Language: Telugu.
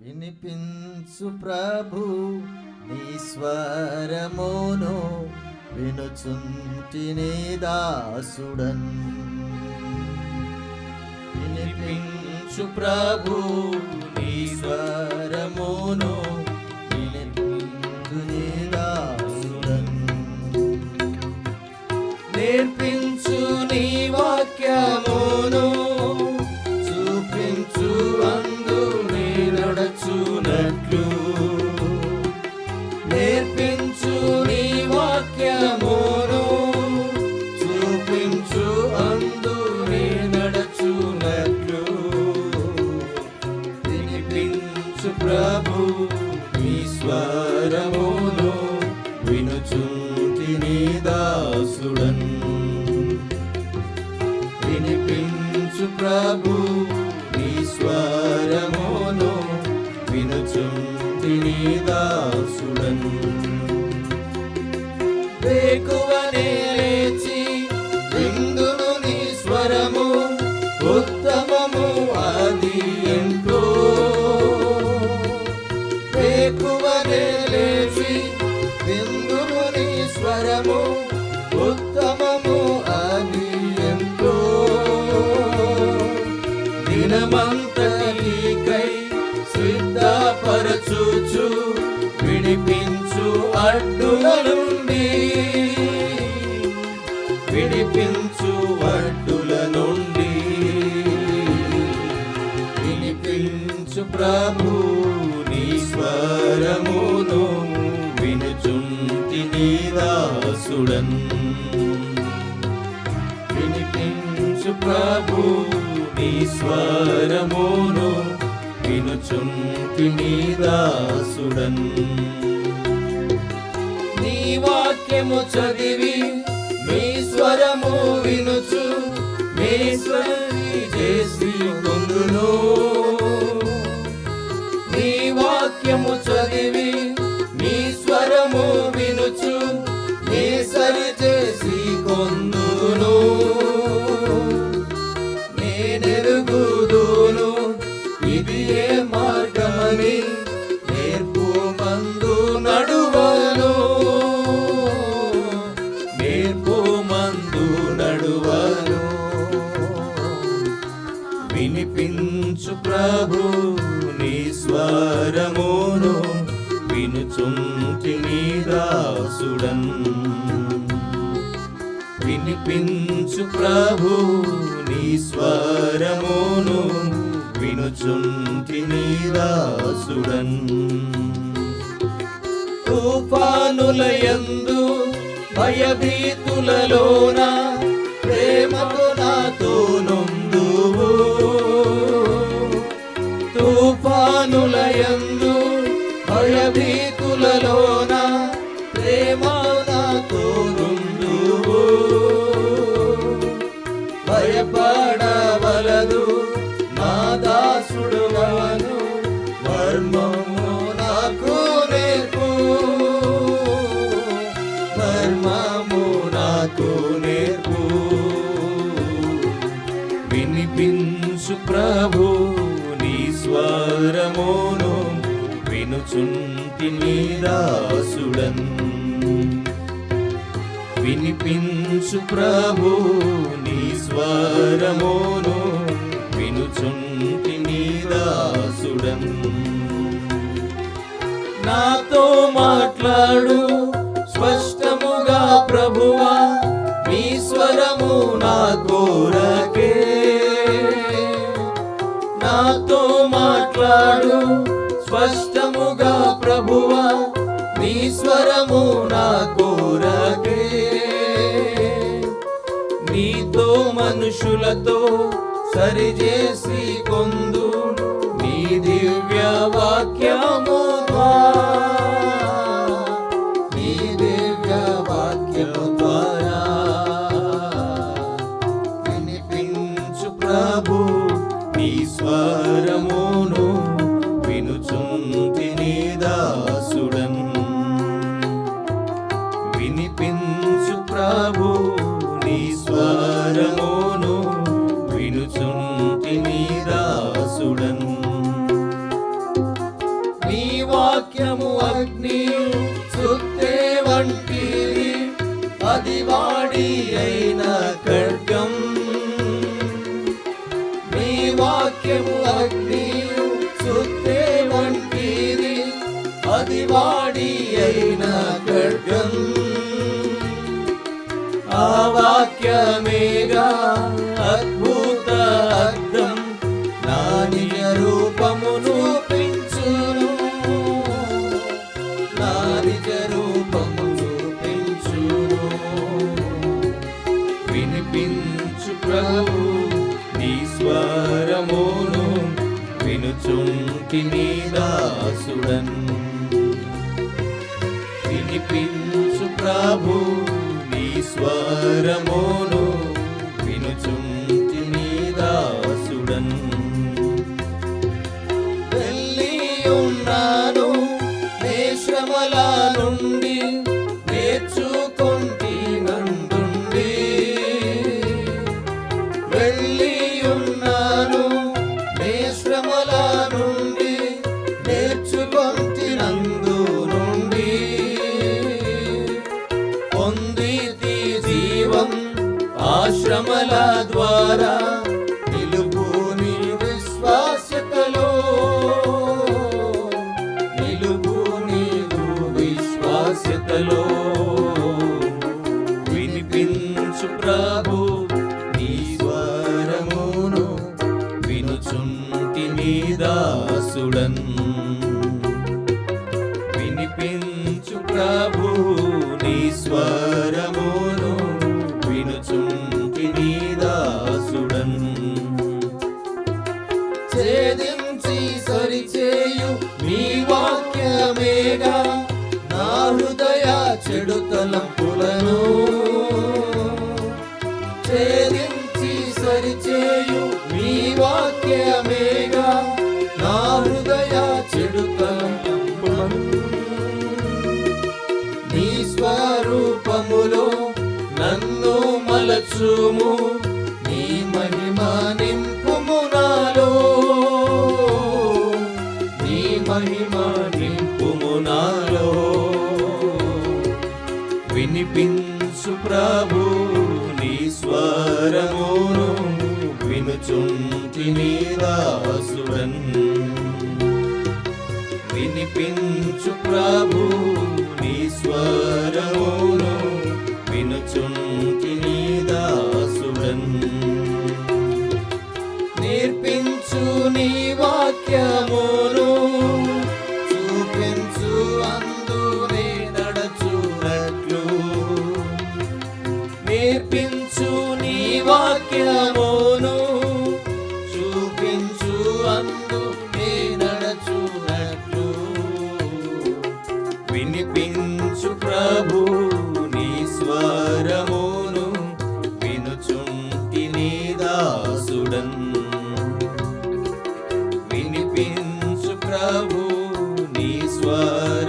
వినిపించు ప్రభు నీ స్వరమును వినుచుంటిని దాసుడన్. వినిపించు ప్రభు నీ స్వరమును వినుచుంటిని దాసుడన్. నేర్పించు నీ వాక్యమును చూపించు అందునే నడచునట్లు. నేర్పించు నీ వాక్యమును చూపించు అందునే నడచునట్లు. వినిపించు ప్రభు నీ స్వరమును వినుచుంటిని దాసుడన్. వినిపించు ప్రభు నీ స్వరమును వినుచుంటిని దాసుడన్. వేకువనే లేచి విందును నీ స్వరము ఉత్తమము అది ఎంతో. వేకువనే లేచి విందును నీ స్వరము ఉత్తమము అది ఎంతో. దినమంతటికై సిద్ధపరచుచు విడిపించు అడ్డుల నుండి. విడిపించు అడ్డుల నుండి. వినిపించు ప్రభు నీ స్వరమును వినుచుంటిని దాసుడన్. వినిపించు ప్రభు నీ స్వరమును వినుచుంటిని దాసుడన్. నీ వాక్యము చదివి మీ స్వరము వినుచు మీ స్వరి చేసి కొందును. నీ వాక్యము చదివి మీ స్వరము వినుచు మీ సరి చేసి కొందును. నేనెరుగుదును ఇది ఏ మార్గమని నేర్పు మందు నడువను. నేర్పు మందు నడువను. వినిపించు ప్రభు నీ స్వరమును వినుచుంటిని దాసుడన్. వినిపించు ప్రభు నీ స్వరమును వినుచుంటిని దాసుడన్. తుఫానులయందు భయభీతులలోన ప్రేమతో నాతో నొందువు. తుఫానులయందు భయభీతులలోన ప్రేమతో నాతో నొందువు. భయపడవలదు నా దాసుడు వను మర్మము నాకు నేర్పు. మర్మము నాకు నేర్పు. వినిపించు ప్రభు నీ స్వరమును వినుచుంటిని దాసుడన్. వినిపించు ప్రభు నీ స్వరమును వినుచుంటిని దాసుడన్. నాతో మాట్లాడు స్పష్టముగా ప్రభువా నీ స్వరము నా కోరకే. నాతో మాట్లాడు స్పష్టముగా ప్రభువా నీ స్వరము నా కోరకే. నీతో మనుషులతో సరిచేసి కొందు నీ దివ్య వాక్యము ద్వారా. నీ దివ్య వాక్యము ద్వారా. వినిపించు ప్రభు నీ స్వరమును వినుచుంటిని దాసుడన్. వినిపించు ప్రభు నీ స్వరమును వినుచుంటిని దాసుడన్. వాక్యము అగ్నియు సుత్తే వంటిది, అది వాడి అయిన ఖడ్గం. నీ వాక్యము అగ్నియు సుత్తే వంటిది, అది వాడి అయిన ఖడ్గం. ఆ వాక్యమేగా అద్భుత అర్థం, నా నిజ రూపమును పెంచును, నా నిజ రూపమును పెంచును. వినిపించు ప్రభు నీ స్వరమును, వినుచుంటి నీ దాసుడన్. వినిపించు ప్రభు నీ స్వరమును, వినుచుంటి నీ దాసుడన్. వెళ్ళి ఉన్నాను నే శ్రమల నుండి, నేర్చుకొంటి నందుండి. వెళ్ళి ఉన్నాను నే శ్రమల నుండి, నేర్చుకొంటి నందు నుండి. పొందితి జీవం ఆశ్రమల ద్వారా, నిలుపుని విశ్వాస్యతలో, నిలుపుని విశ్వాస్యతలో. వినిపించు ప్రభు నీ స్వరమును, వినుచుంటి నీ దాసుడన్. వినిపించు ప్రభు నీ స్వరమును, వినుచుంటి నీ దాసుడన్. ఛేదించి సరిచేయు నీ వాక్యమేగా, నా హృదయ చెడు తలంపులను. ఛేదించి సరిచేయు నీ వాక్యమేగా, నా హృదయ చెడు తలంపులను. నీ స్వరూపములో నన్ను మలచుము, నీ మహిమ నింపుము నాలో, నీ మహిమ నింపుము నాలో. వినిపించు ప్రభు నీ స్వరమును, వినుచుంటి నీ దాసుడన్. వినిపించు ప్రభు నీ స్వరమును, వినుచుంటి నీ దాసుడన్. నేర్పించు నీ వాక్యమును, చూపించు అందునే నడచునట్లు. నేర్పించు నీ వాక్యమును, చూపించు అందునే నడచునట్లు. వినిపించు ప్రభు నీ స్వరమును, వినుచుంటి నీ దాసుడన్. వినిపించు ప్రభు నీ స్వరమును,